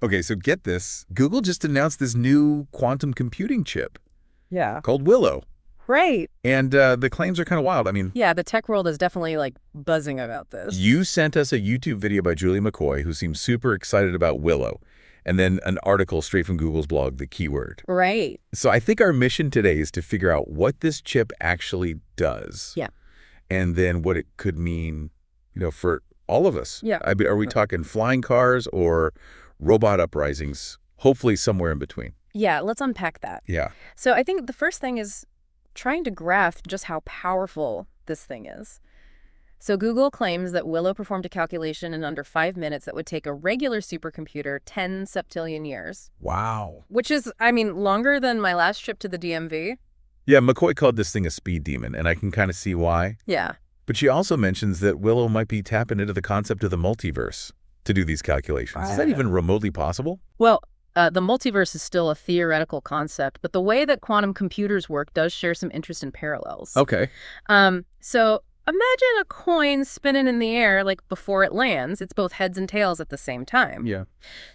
Okay, so get this. Google just announced this new quantum computing chip Yeah. called Willow. Right. And the claims are kind of wild. I mean, Yeah, the tech world is definitely, like, buzzing about this. you sent us a YouTube video by Julie McCoy, who seems super excited about Willow, and then an article straight from Google's blog, The Keyword. Right. So I think our mission today is to figure out what this chip actually does. Yeah. And then what it could mean, for all of us. Yeah. I mean, are we talking flying cars or robot uprisings? Hopefully somewhere in between. Yeah, let's unpack that. Yeah. So I think the first thing is trying to grasp just how powerful this thing is. So Google claims that Willow performed a calculation in under 5 minutes that would take a regular supercomputer 10 septillion years. Wow. Which is, I mean, longer than my last trip to the DMV. Yeah, McCoy called this thing a speed demon, and I can kind of see why. Yeah. But she also mentions that Willow might be tapping into the concept of the multiverse to do these calculations. Is that even remotely possible? Well, the multiverse is still a theoretical concept, but the way that quantum computers work does share some interesting parallels. Okay. So imagine a coin spinning in the air, like before it lands. It's both heads and tails at the same time. Yeah.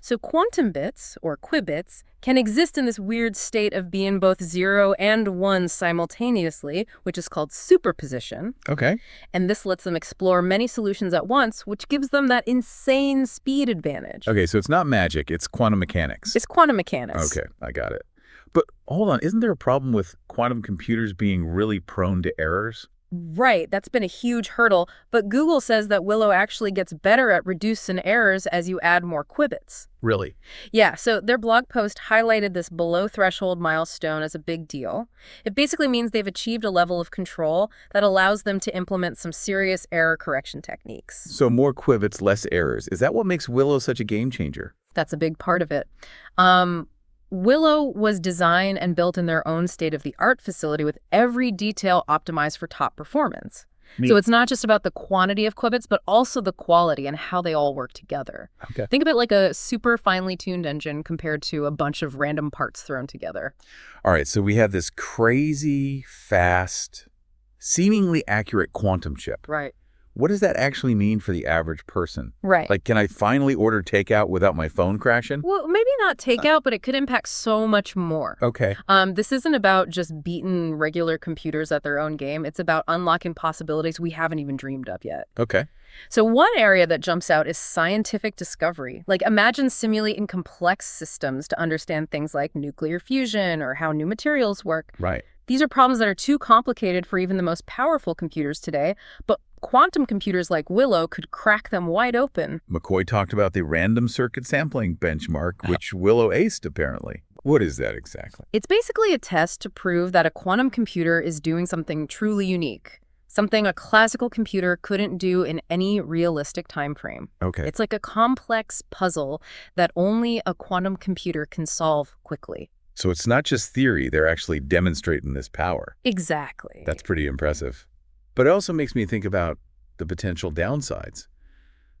So quantum bits, or qubits, can exist in this weird state of being both 0 and 1 simultaneously, which is called superposition. Okay. And this lets them explore many solutions at once, which gives them that insane speed advantage. Okay, so it's not magic, it's quantum mechanics. It's quantum mechanics. Okay, I got it. But hold on, isn't there a problem with quantum computers being really prone to errors? Right, that's been a huge hurdle, but Google says that Willow actually gets better at reducing errors as you add more qubits. Really? Yeah, so their blog post highlighted this below-threshold milestone as a big deal. It basically means they've achieved a level of control that allows them to implement some serious error correction techniques. So more qubits, less errors. Is that what makes Willow such a game changer? That's a big part of it. Willow was designed and built in their own state-of-the-art facility with every detail optimized for top performance. So it's not just about the quantity of qubits, but also the quality and how they all work together. Okay. Think of it like a super finely tuned engine compared to a bunch of random parts thrown together. All right, so we have this crazy, fast, seemingly accurate quantum chip. Right. What does that actually mean for the average person? Right. Like, can I finally order takeout without my phone crashing? Well, maybe not takeout, but it could impact so much more. Okay. This isn't about just beating regular computers at their own game. It's about unlocking possibilities we haven't even dreamed of yet. Okay. So one area that jumps out is scientific discovery. Like, imagine simulating complex systems to understand things like nuclear fusion or how new materials work. Right. These are problems that are too complicated for even the most powerful computers today, but quantum computers like Willow could crack them wide open. McCoy talked about the random circuit sampling benchmark, which Willow aced, apparently. What is that exactly? It's basically a test to prove that a quantum computer is doing something truly unique, something a classical computer couldn't do in any realistic time frame. Okay. It's like a complex puzzle that only a quantum computer can solve quickly. So it's not just theory, they're actually demonstrating this power. Exactly. That's pretty impressive. But it also makes me think about the potential downsides.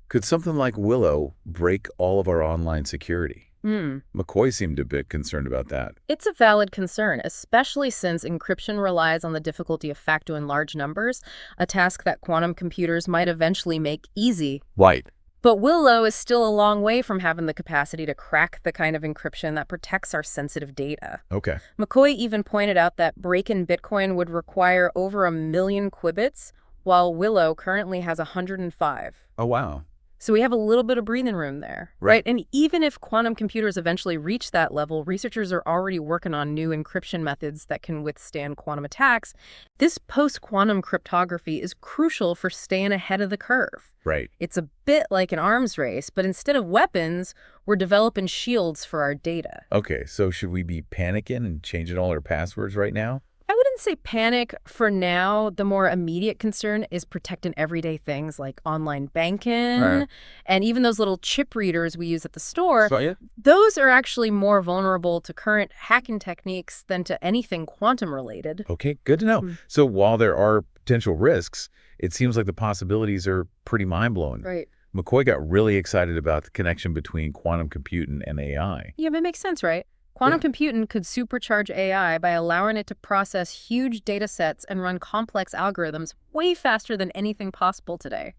Could something like Willow break all of our online security? McCoy seemed a bit concerned about that. It's a valid concern, especially since encryption relies on the difficulty of factoring large numbers, a task that quantum computers might eventually make easy. Right. But Willow is still a long way from having the capacity to crack the kind of encryption that protects our sensitive data. Okay. McCoy even pointed out that break-in Bitcoin would require over 1 million qubits, while Willow currently has 105. Oh, wow. So we have a little bit of breathing room there, right? And even if quantum computers eventually reach that level, researchers are already working on new encryption methods that can withstand quantum attacks. This post-quantum cryptography is crucial for staying ahead of the curve. Right. It's a bit like an arms race, but instead of weapons, we're developing shields for our data. Okay, so should we be panicking and changing all our passwords right now? I wouldn't say panic for now. The more immediate concern is protecting everyday things like online banking and even those little chip readers we use at the store. Those are actually more vulnerable to current hacking techniques than to anything quantum related. Okay, good to know. So while there are potential risks, it seems like the possibilities are pretty mind-blowing. Right. McCoy got really excited about the connection between quantum computing and AI. Yeah, that makes sense, right? Quantum computing could supercharge AI by allowing it to process huge data sets and run complex algorithms way faster than anything possible today.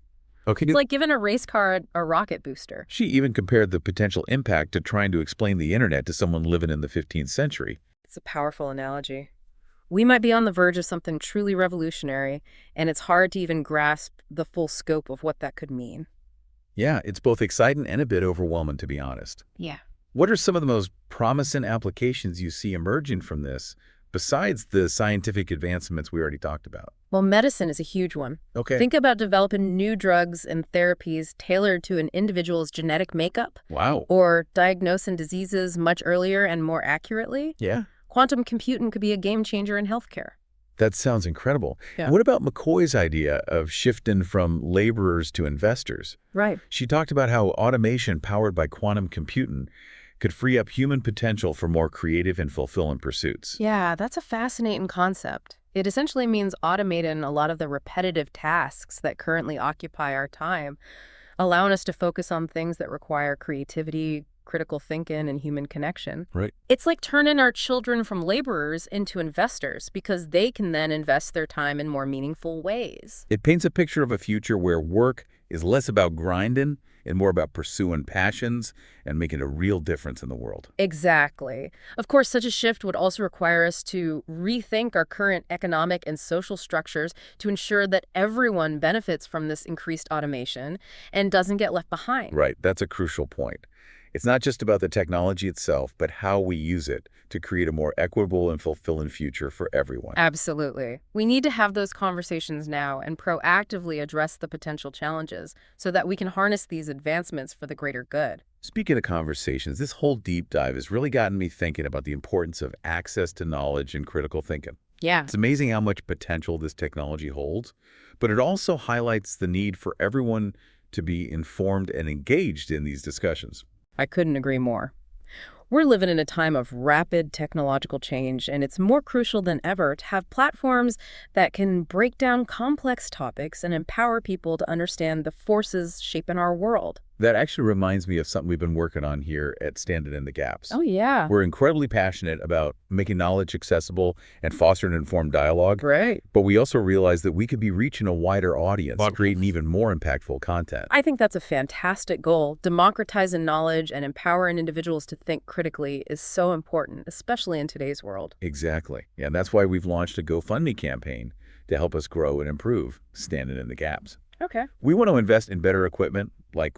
Okay. It's like giving a race car a rocket booster. She even compared the potential impact to trying to explain the internet to someone living in the 15th century. It's a powerful analogy. We might be on the verge of something truly revolutionary, and it's hard to even grasp the full scope of what that could mean. Yeah, it's both exciting and a bit overwhelming, to be honest. Yeah. What are some of the most promising applications you see emerging from this, besides the scientific advancements we already talked about? Well, medicine is a huge one. Okay. Think about developing new drugs and therapies tailored to an individual's genetic makeup. Wow. Or diagnosing diseases much earlier and more accurately. Yeah. Quantum computing could be a game changer in healthcare. That sounds incredible. Yeah. And what about McCoy's idea of shifting from laborers to investors? Right. She talked about how automation powered by quantum computing could free up human potential for more creative and fulfilling pursuits. Yeah, that's a fascinating concept. It essentially means automating a lot of the repetitive tasks that currently occupy our time, allowing us to focus on things that require creativity, critical thinking, and human connection. Right. It's like turning our children from laborers into investors because they can then invest their time in more meaningful ways. It paints a picture of a future where work is less about grinding and more about pursuing passions and making a real difference in the world. Exactly. Of course, such a shift would also require us to rethink our current economic and social structures to ensure that everyone benefits from this increased automation and doesn't get left behind. Right. That's a crucial point. It's not just about the technology itself, but how we use it to create a more equitable and fulfilling future for everyone. Absolutely. We need to have those conversations now and proactively address the potential challenges so that we can harness these advancements for the greater good. Speaking of conversations, this whole deep dive has really gotten me thinking about the importance of access to knowledge and critical thinking. Yeah. It's amazing how much potential this technology holds, but it also highlights the need for everyone to be informed and engaged in these discussions. I couldn't agree more. We're living in a time of rapid technological change, and it's more crucial than ever to have platforms that can break down complex topics and empower people to understand the forces shaping our world. That actually reminds me of something we've been working on here at Standing in the Gaps. Oh, yeah. We're incredibly passionate about making knowledge accessible and fostering informed dialogue. Right. But we also realize that we could be reaching a wider audience, creating even more impactful content. I think that's a fantastic goal. Democratizing knowledge and empowering individuals to think critically is so important, especially in today's world. Exactly. Yeah, and that's why we've launched a GoFundMe campaign to help us grow and improve Standing in the Gaps. Okay. We want to invest in better equipment like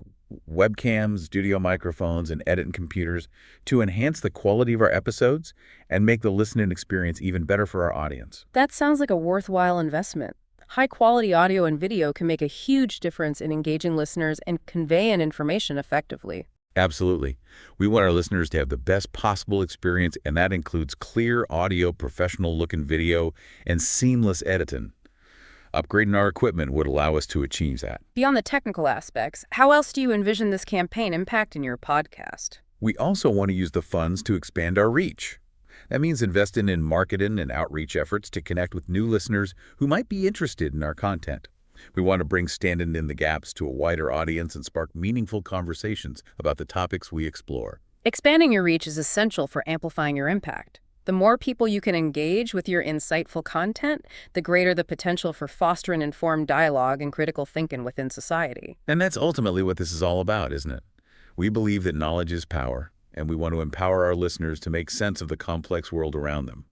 webcams, studio microphones, and editing computers to enhance the quality of our episodes and make the listening experience even better for our audience. That sounds like a worthwhile investment. High-quality audio and video can make a huge difference in engaging listeners and conveying information effectively. Absolutely. We want our listeners to have the best possible experience, and that includes clear audio, professional-looking video, and seamless editing. Upgrading our equipment would allow us to achieve that. Beyond the technical aspects, how else do you envision this campaign impacting your podcast? We also want to use the funds to expand our reach. That means investing in marketing and outreach efforts to connect with new listeners who might be interested in our content. We want to bring Standing in the Gaps to a wider audience and spark meaningful conversations about the topics we explore. Expanding your reach is essential for amplifying your impact. The more people you can engage with your insightful content, the greater the potential for fostering informed dialogue and critical thinking within society. And that's ultimately what this is all about, isn't it? We believe that knowledge is power, and we want to empower our listeners to make sense of the complex world around them.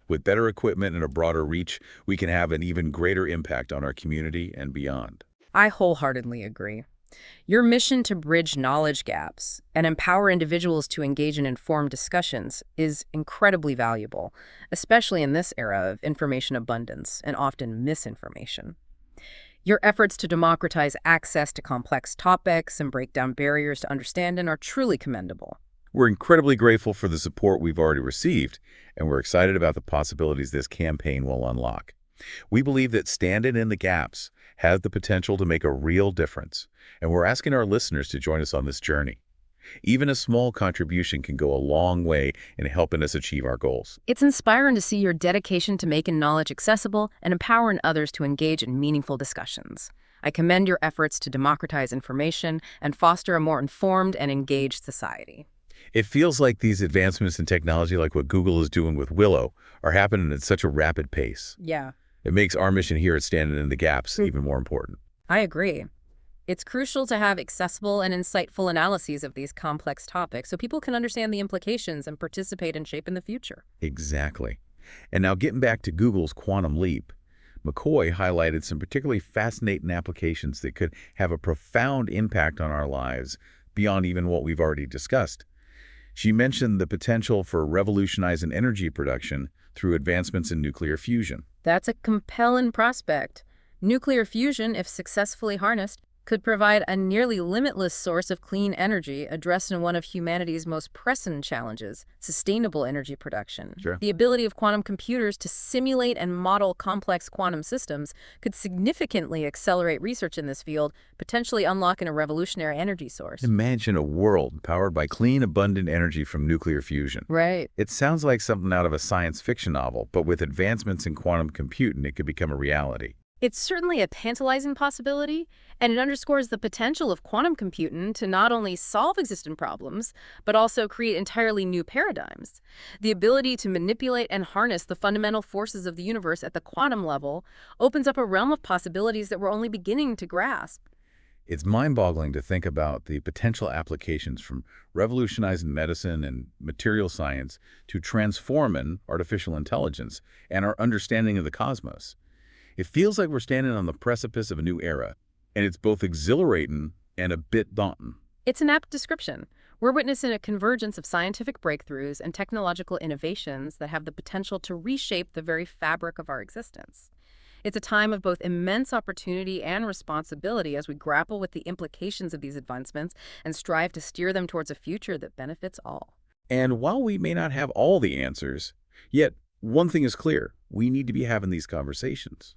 With better equipment and a broader reach, we can have an even greater impact on our community and beyond. I wholeheartedly agree. Your mission to bridge knowledge gaps and empower individuals to engage in informed discussions is incredibly valuable, especially in this era of information abundance and often misinformation. Your efforts to democratize access to complex topics and break down barriers to understanding are truly commendable. We're incredibly grateful for the support we've already received, and we're excited about the possibilities this campaign will unlock. We believe that Standing in the Gaps has the potential to make a real difference, and we're asking our listeners to join us on this journey. Even a small contribution can go a long way in helping us achieve our goals. It's inspiring to see your dedication to making knowledge accessible and empowering others to engage in meaningful discussions. I commend your efforts to democratize information and foster a more informed and engaged society. It feels like these advancements in technology, like what Google is doing with Willow, are happening at such a rapid pace. Yeah. It makes our mission here at Standing in the Gaps even more important. I agree. It's crucial to have accessible and insightful analyses of these complex topics so people can understand the implications and participate in shaping the future. Exactly. And now getting back to Google's quantum leap, McCoy highlighted some particularly fascinating applications that could have a profound impact on our lives beyond even what we've already discussed. She mentioned the potential for revolutionizing energy production through advancements in nuclear fusion. That's a compelling prospect. Nuclear fusion, if successfully harnessed, could provide a nearly limitless source of clean energy addressing one of humanity's most pressing challenges, sustainable energy production. Sure. The ability of quantum computers to simulate and model complex quantum systems could significantly accelerate research in this field, potentially unlocking a revolutionary energy source. Imagine a world powered by clean, abundant energy from nuclear fusion. Right. It sounds like something out of a science fiction novel, but with advancements in quantum computing, it could become a reality. It's certainly a tantalizing possibility, and it underscores the potential of quantum computing to not only solve existing problems, but also create entirely new paradigms. The ability to manipulate and harness the fundamental forces of the universe at the quantum level opens up a realm of possibilities that we're only beginning to grasp. It's mind-boggling to think about the potential applications from revolutionizing medicine and material science to transforming artificial intelligence and our understanding of the cosmos. It feels like we're standing on the precipice of a new era, and it's both exhilarating and a bit daunting. It's an apt description. We're witnessing a convergence of scientific breakthroughs and technological innovations that have the potential to reshape the very fabric of our existence. It's a time of both immense opportunity and responsibility as we grapple with the implications of these advancements and strive to steer them towards a future that benefits all. And while we may not have all the answers, yet one thing is clear: we need to be having these conversations.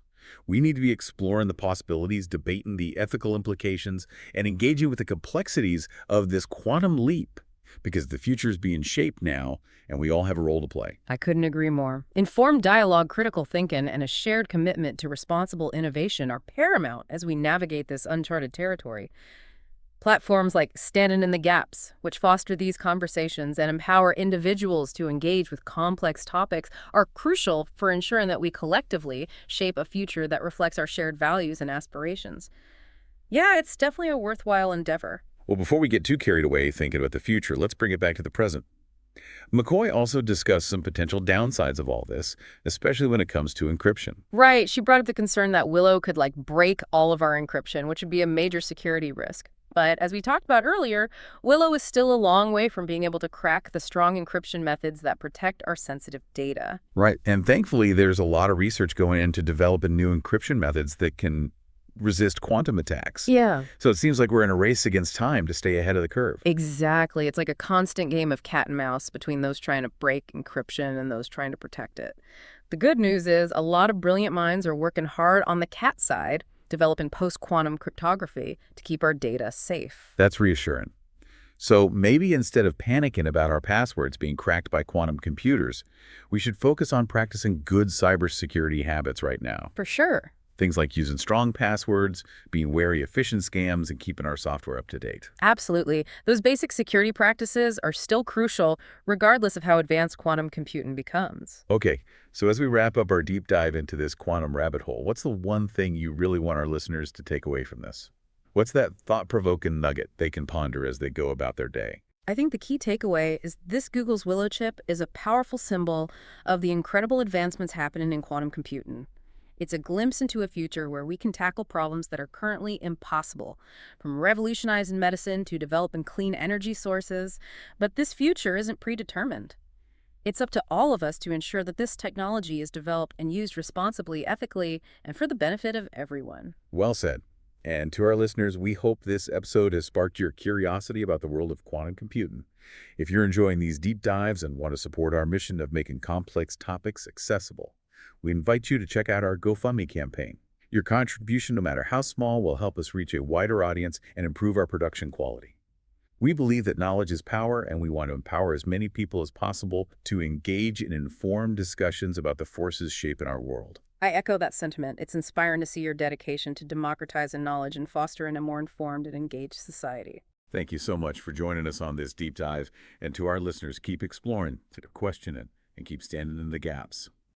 We need to be exploring the possibilities, debating the ethical implications, and engaging with the complexities of this quantum leap, because the future is being shaped now, and we all have a role to play. I couldn't agree more. Informed dialogue, critical thinking, and a shared commitment to responsible innovation are paramount as we navigate this uncharted territory. Platforms like Standing in the Gaps, which foster these conversations and empower individuals to engage with complex topics, are crucial for ensuring that we collectively shape a future that reflects our shared values and aspirations. Yeah, it's definitely a worthwhile endeavor. Well, before we get too carried away thinking about the future, let's bring it back to the present. McCoy also discussed some potential downsides of all this, especially when it comes to encryption. Right. She brought up the concern that Willow could, break all of our encryption, which would be a major security risk. But as we talked about earlier, Willow is still a long way from being able to crack the strong encryption methods that protect our sensitive data. Right. And thankfully, there's a lot of research going into developing new encryption methods that can resist quantum attacks. Yeah. So it seems like we're in a race against time to stay ahead of the curve. Exactly. It's like a constant game of cat and mouse between those trying to break encryption and those trying to protect it. The good news is a lot of brilliant minds are working hard on the cat side, developing post-quantum cryptography to keep our data safe. That's reassuring. So maybe instead of panicking about our passwords being cracked by quantum computers, we should focus on practicing good cybersecurity habits right now. For sure. Things like using strong passwords, being wary of phishing scams, and keeping our software up to date. Absolutely. Those basic security practices are still crucial, regardless of how advanced quantum computing becomes. Okay, so as we wrap up our deep dive into this quantum rabbit hole, what's the one thing you really want our listeners to take away from this? What's that thought-provoking nugget they can ponder as they go about their day? I think the key takeaway is this Google's Willow chip is a powerful symbol of the incredible advancements happening in quantum computing. It's a glimpse into a future where we can tackle problems that are currently impossible, from revolutionizing medicine to developing clean energy sources. But this future isn't predetermined. It's up to all of us to ensure that this technology is developed and used responsibly, ethically, and for the benefit of everyone. Well said. And to our listeners, we hope this episode has sparked your curiosity about the world of quantum computing. If you're enjoying these deep dives and want to support our mission of making complex topics accessible, we invite you to check out our GoFundMe campaign. Your contribution, no matter how small, will help us reach a wider audience and improve our production quality. We believe that knowledge is power, and we want to empower as many people as possible to engage in informed discussions about the forces shaping our world. I echo that sentiment. It's inspiring to see your dedication to democratizing knowledge and fostering a more informed and engaged society. Thank you so much for joining us on this deep dive. And to our listeners, keep exploring, keep questioning, and keep standing in the gaps.